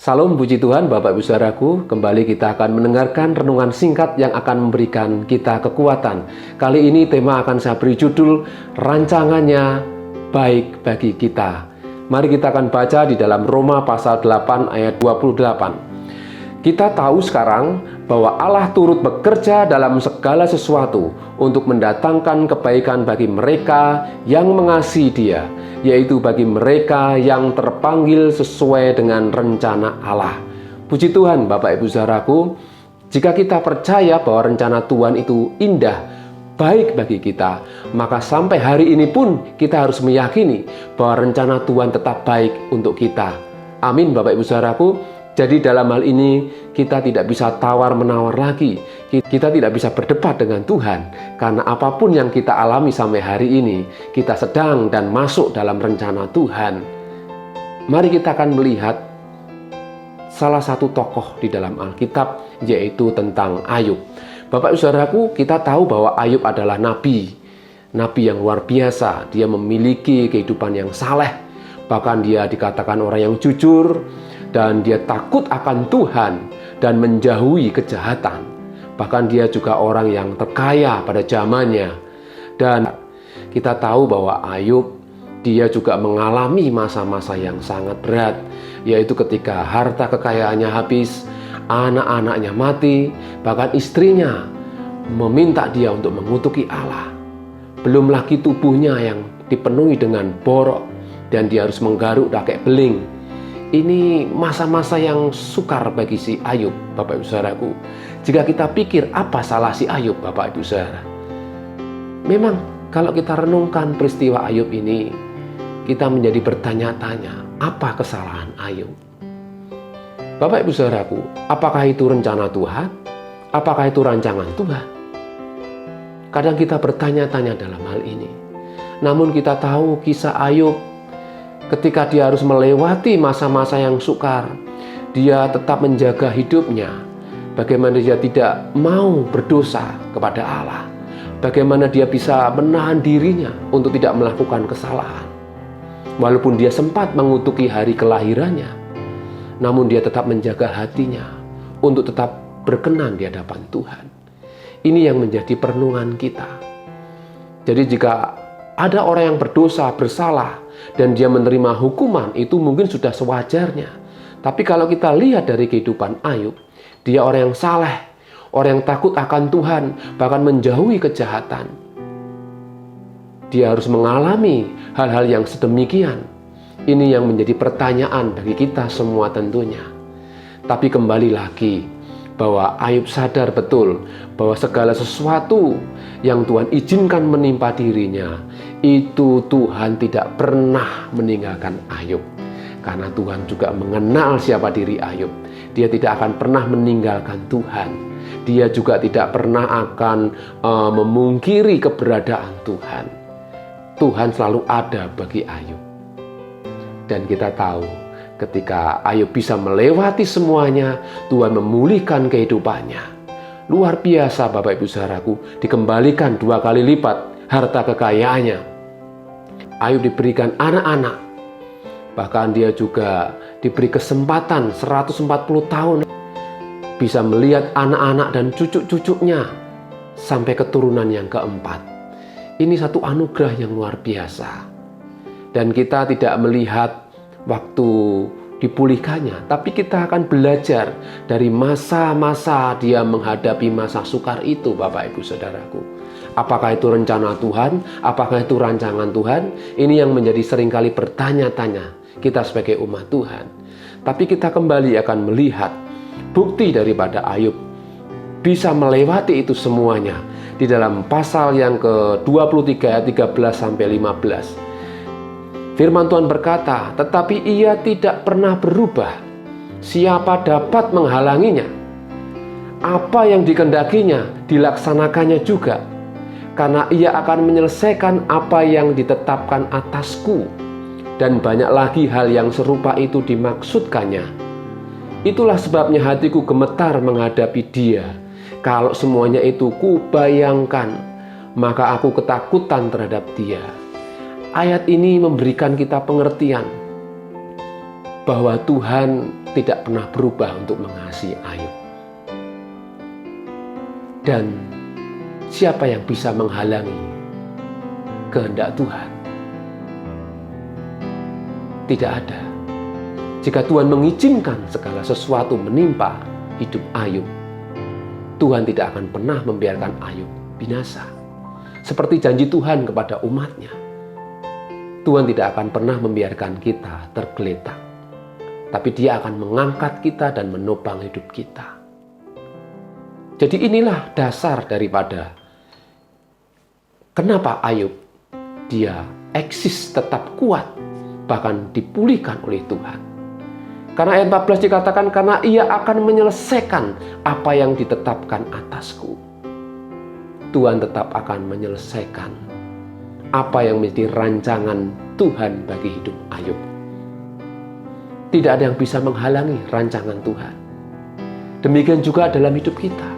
Salam puji Tuhan Bapak Ibu Saudaraku, kembali kita akan mendengarkan renungan singkat yang akan memberikan kita kekuatan. Kali ini tema akan saya beri judul Rancangannya Baik Bagi Kita. Mari kita akan baca di dalam Roma pasal 8 ayat 28. Kita tahu sekarang bahwa Allah turut bekerja dalam segala sesuatu untuk mendatangkan kebaikan bagi mereka yang mengasihi Dia, yaitu bagi mereka yang terpanggil sesuai dengan rencana Allah. Puji Tuhan Bapak Ibu Saudaraku, jika kita percaya bahwa rencana Tuhan itu indah, baik bagi kita, maka sampai hari ini pun kita harus meyakini bahwa rencana Tuhan tetap baik untuk kita. Amin Bapak Ibu Saudaraku. Jadi dalam hal ini kita tidak bisa tawar-menawar lagi. Kita tidak bisa berdebat dengan Tuhan. Karena apapun yang kita alami sampai hari ini, kita sedang dan masuk dalam rencana Tuhan. Mari kita akan melihat salah satu tokoh di dalam Alkitab, yaitu tentang Ayub. Bapak Ibu Saudaraku, kita tahu bahwa Ayub adalah nabi. Nabi yang luar biasa. Dia memiliki kehidupan yang saleh. Bahkan dia dikatakan orang yang jujur. Dan dia takut akan Tuhan dan menjauhi kejahatan. Bahkan dia juga orang yang terkaya pada zamannya. Dan kita tahu bahwa Ayub, dia juga mengalami masa-masa yang sangat berat, yaitu ketika harta kekayaannya habis, anak-anaknya mati, bahkan istrinya meminta dia untuk mengutuki Allah. Belum lagi tubuhnya yang dipenuhi dengan borok dan dia harus menggaruk pakai beling. Ini masa-masa yang sukar bagi si Ayub, Bapak Ibu Saudaraku. Jika kita pikir apa salah si Ayub, Bapak Ibu Saudara, memang kalau kita renungkan peristiwa Ayub ini, kita menjadi bertanya-tanya, apa kesalahan Ayub? Bapak Ibu Saudaraku, apakah itu rencana Tuhan? Apakah itu rancangan Tuhan? Kadang kita bertanya-tanya dalam hal ini. Namun kita tahu kisah Ayub, ketika dia harus melewati masa-masa yang sukar, dia tetap menjaga hidupnya. Bagaimana dia tidak mau berdosa kepada Allah. Bagaimana dia bisa menahan dirinya untuk tidak melakukan kesalahan. Walaupun dia sempat mengutuki hari kelahirannya, namun dia tetap menjaga hatinya untuk tetap berkenan di hadapan Tuhan. Ini yang menjadi perenungan kita. Jadi jika ada orang yang berdosa, bersalah, dan dia menerima hukuman, itu mungkin sudah sewajarnya. Tapi kalau kita lihat dari kehidupan Ayub, dia orang yang saleh, orang yang takut akan Tuhan, bahkan menjauhi kejahatan. Dia harus mengalami hal-hal yang sedemikian. Ini yang menjadi pertanyaan bagi kita semua tentunya. Tapi kembali lagi, bahwa Ayub sadar betul bahwa segala sesuatu yang Tuhan izinkan menimpa dirinya, itu Tuhan tidak pernah meninggalkan Ayub. Karena Tuhan juga mengenal siapa diri Ayub. Dia tidak akan pernah meninggalkan Tuhan. Dia juga tidak pernah akan memungkiri keberadaan Tuhan. Tuhan selalu ada bagi Ayub. Dan kita tahu, ketika Ayub bisa melewati semuanya, Tuhan memulihkan kehidupannya. Luar biasa Bapak Ibu Saudaraku, dikembalikan 2 kali lipat harta kekayaannya. Ayub diberikan anak-anak. Bahkan dia juga diberi kesempatan 140 tahun. Bisa melihat anak-anak dan cucu-cucunya sampai keturunan yang keempat. Ini satu anugerah yang luar biasa. Dan kita tidak melihat waktu dipulihkannya, tapi kita akan belajar dari masa-masa dia menghadapi masa sukar itu, Bapak Ibu Saudaraku. Apakah itu rencana Tuhan? Apakah itu rancangan Tuhan? Ini yang menjadi seringkali bertanya-tanya kita sebagai umat Tuhan. Tapi kita kembali akan melihat bukti daripada Ayub bisa melewati itu semuanya di dalam pasal yang ke-23 ayat 13-15. Firman Tuhan berkata, tetapi ia tidak pernah berubah. Siapa dapat menghalanginya? Apa yang dikehendakinya dilaksanakannya juga. Karena ia akan menyelesaikan apa yang ditetapkan atasku. Dan banyak lagi hal yang serupa itu dimaksudkannya. Itulah sebabnya hatiku gemetar menghadapi dia. Kalau semuanya itu kubayangkan, maka aku ketakutan terhadap dia. Ayat ini memberikan kita pengertian bahwa Tuhan tidak pernah berubah untuk mengasihi Ayub. Dan siapa yang bisa menghalangi kehendak Tuhan? Tidak ada. Jika Tuhan mengizinkan segala sesuatu menimpa hidup Ayub, Tuhan tidak akan pernah membiarkan Ayub binasa. Seperti janji Tuhan kepada umatnya, Tuhan tidak akan pernah membiarkan kita tergeletak, tapi Dia akan mengangkat kita dan menopang hidup kita. Jadi inilah dasar daripada kenapa Ayub dia eksis tetap kuat, bahkan dipulihkan oleh Tuhan. Karena ayat 14 dikatakan, karena ia akan menyelesaikan apa yang ditetapkan atasku. Tuhan tetap akan menyelesaikan apa yang menjadi rancangan Tuhan bagi hidup Ayub. Tidak ada yang bisa menghalangi rancangan Tuhan. Demikian juga dalam hidup kita.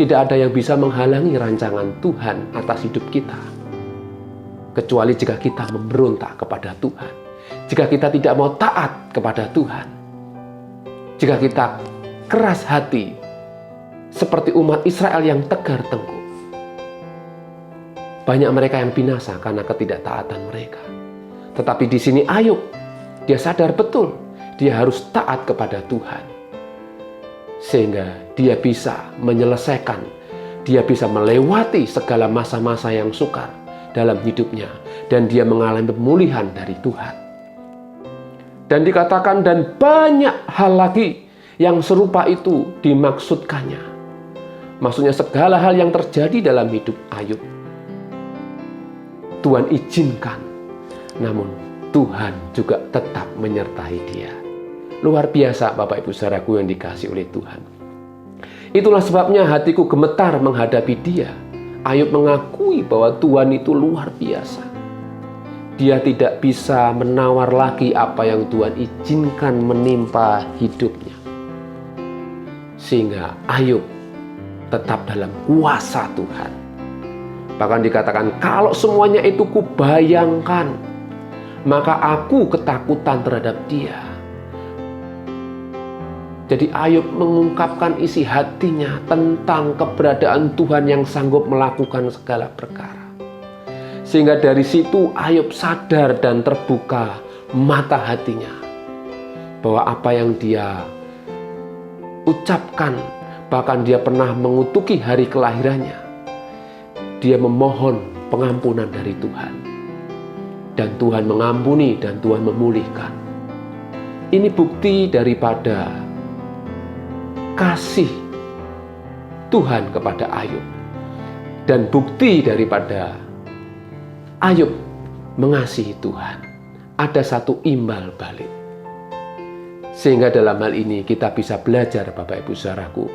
Tidak ada yang bisa menghalangi rancangan Tuhan atas hidup kita, kecuali jika kita memberontak kepada Tuhan. Jika kita tidak mau taat kepada Tuhan, jika kita keras hati seperti umat Israel yang tegar tengkuk, banyak mereka yang binasa karena ketidaktaatan mereka. Tetapi di sini Ayub, dia sadar betul dia harus taat kepada Tuhan, sehingga dia bisa menyelesaikan, dia bisa melewati segala masa-masa yang sukar dalam hidupnya, dan dia mengalami pemulihan dari Tuhan. Dan dikatakan, dan banyak hal lagi yang serupa itu dimaksudkannya. Maksudnya segala hal yang terjadi dalam hidup Ayub, Tuhan izinkan, namun Tuhan juga tetap menyertai dia. Luar biasa Bapak Ibu Saudaraku yang dikasihi oleh Tuhan. Itulah sebabnya hatiku gemetar menghadapi dia. Ayub mengakui bahwa Tuhan itu luar biasa. Dia tidak bisa menawar lagi apa yang Tuhan izinkan menimpa hidupnya. Sehingga Ayub tetap dalam kuasa Tuhan. Bahkan dikatakan, kalau semuanya itu kubayangkan, maka aku ketakutan terhadap dia. Jadi Ayub mengungkapkan isi hatinya tentang keberadaan Tuhan yang sanggup melakukan segala perkara. Sehingga dari situ Ayub sadar dan terbuka mata hatinya bahwa apa yang dia ucapkan, bahkan dia pernah mengutuki hari kelahirannya, dia memohon pengampunan dari Tuhan. Dan Tuhan mengampuni dan Tuhan memulihkan. Ini bukti daripada kasih Tuhan kepada Ayub. Dan bukti daripada Ayub mengasihi Tuhan. Ada satu imbal balik. Sehingga dalam hal ini kita bisa belajar Bapak Ibu Saudaraku,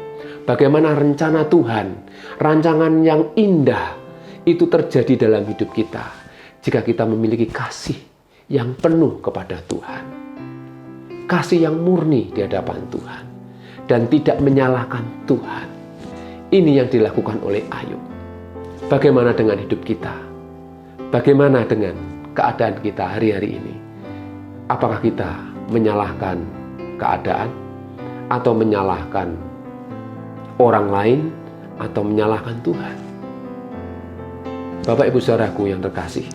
bagaimana rencana Tuhan, rancangan yang indah itu terjadi dalam hidup kita jika kita memiliki kasih yang penuh kepada Tuhan. Kasih yang murni di hadapan Tuhan dan tidak menyalahkan Tuhan. Ini yang dilakukan oleh Ayub. Bagaimana dengan hidup kita? Bagaimana dengan keadaan kita hari-hari ini? Apakah kita menyalahkan keadaan, atau menyalahkan orang lain, atau menyalahkan Tuhan? Bapak Ibu Saudaraku yang terkasih,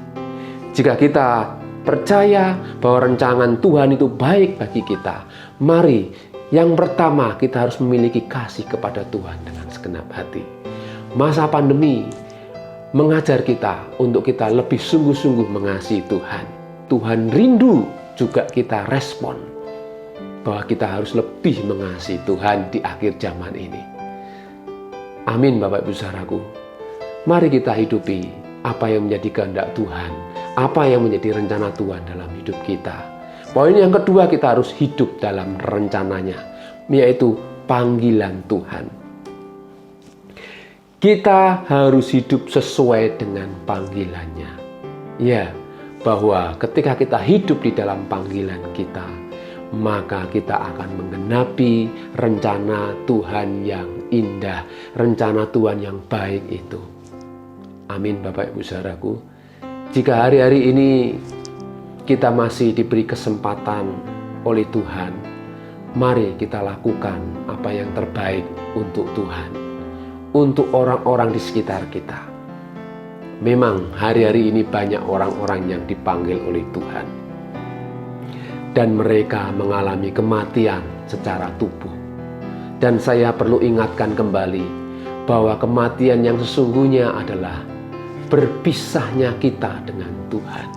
jika kita percaya bahwa rancangan Tuhan itu baik bagi kita, mari yang pertama kita harus memiliki kasih kepada Tuhan dengan segenap hati. Masa pandemi mengajar kita untuk kita lebih sungguh-sungguh mengasihi Tuhan. Tuhan rindu juga kita respon bahwa kita harus lebih mengasihi Tuhan di akhir zaman ini. Amin Bapak Ibu Saudaraku. Mari kita hidupi apa yang menjadi kehendak Tuhan, apa yang menjadi rencana Tuhan dalam hidup kita. Poin yang kedua, kita harus hidup dalam rencananya, yaitu panggilan Tuhan. Kita harus hidup sesuai dengan panggilannya. Ya, bahwa ketika kita hidup di dalam panggilan kita, maka kita akan menggenapi rencana Tuhan yang indah, rencana Tuhan yang baik itu. Amin Bapak Ibu Saudaraku. Jika hari-hari ini kita masih diberi kesempatan oleh Tuhan, mari kita lakukan apa yang terbaik untuk Tuhan, untuk orang-orang di sekitar kita. Memang hari-hari ini banyak orang-orang yang dipanggil oleh Tuhan, dan mereka mengalami kematian secara tubuh. Dan saya perlu ingatkan kembali bahwa kematian yang sesungguhnya adalah berpisahnya kita dengan Tuhan.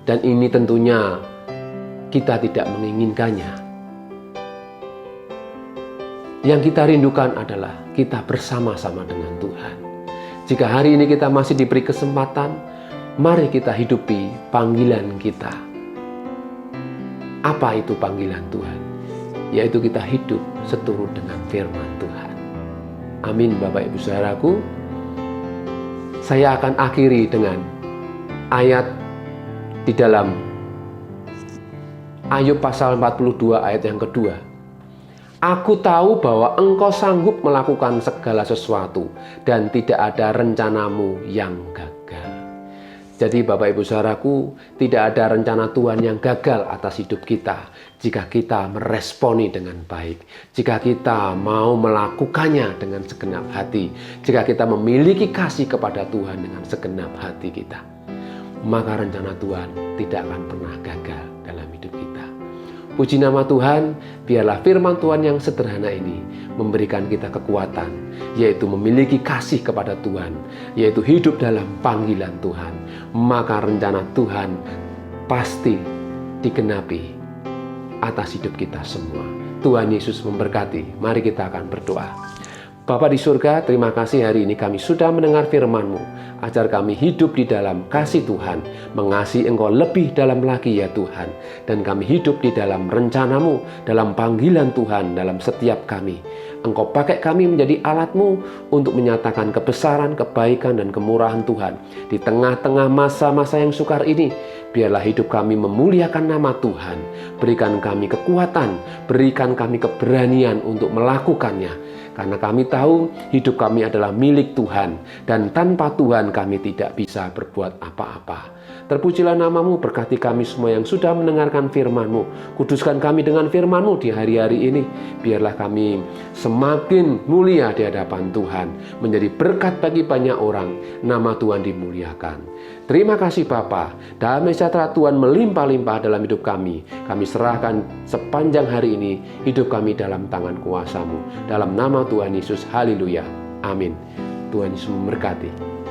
Dan ini tentunya kita tidak menginginkannya. Yang kita rindukan adalah kita bersama-sama dengan Tuhan. Jika hari ini kita masih diberi kesempatan, mari kita hidupi panggilan kita. Apa itu panggilan Tuhan? Yaitu kita hidup seturut dengan firman Tuhan. Amin, Bapak Ibu Saudaraku. Saya akan akhiri dengan ayat di dalam Ayub pasal 42 ayat yang kedua. Aku tahu bahwa engkau sanggup melakukan segala sesuatu dan tidak ada rencanamu yang gagal. Jadi Bapak Ibu Saudaraku, tidak ada rencana Tuhan yang gagal atas hidup kita jika kita meresponi dengan baik, jika kita mau melakukannya dengan segenap hati, jika kita memiliki kasih kepada Tuhan dengan segenap hati kita, maka rencana Tuhan tidak akan pernah gagal dalam hidup kita. Puji nama Tuhan, biarlah firman Tuhan yang sederhana ini memberikan kita kekuatan, yaitu memiliki kasih kepada Tuhan, yaitu hidup dalam panggilan Tuhan. Maka rencana Tuhan pasti digenapi atas hidup kita semua. Tuhan Yesus memberkati. Mari kita akan berdoa. Bapa di surga, terima kasih hari ini kami sudah mendengar firman-Mu, ajar kami hidup di dalam kasih Tuhan, mengasihi Engkau lebih dalam lagi ya Tuhan, dan kami hidup di dalam rencana-Mu, dalam panggilan Tuhan, dalam setiap kami. Engkau pakai kami menjadi alat-Mu untuk menyatakan kebesaran, kebaikan, dan kemurahan Tuhan. Di tengah-tengah masa-masa yang sukar ini, biarlah hidup kami memuliakan nama Tuhan. Berikan kami kekuatan, berikan kami keberanian untuk melakukannya. Karena kami tahu hidup kami adalah milik Tuhan, dan tanpa Tuhan kami tidak bisa berbuat apa-apa. Terpujilah nama-Mu, berkati kami semua yang sudah mendengarkan firman-Mu. Kuduskan kami dengan firman-Mu di hari-hari ini. Biarlah kami semakin mulia di hadapan Tuhan, menjadi berkat bagi banyak orang. Nama Tuhan dimuliakan. Terima kasih Bapa. Damai sejahtera Tuhan melimpah-limpah dalam hidup kami. Kami serahkan sepanjang hari ini hidup kami dalam tangan kuasa-Mu. Dalam nama Tuhan Yesus, haleluya. Amin. Tuhan Yesus memberkati.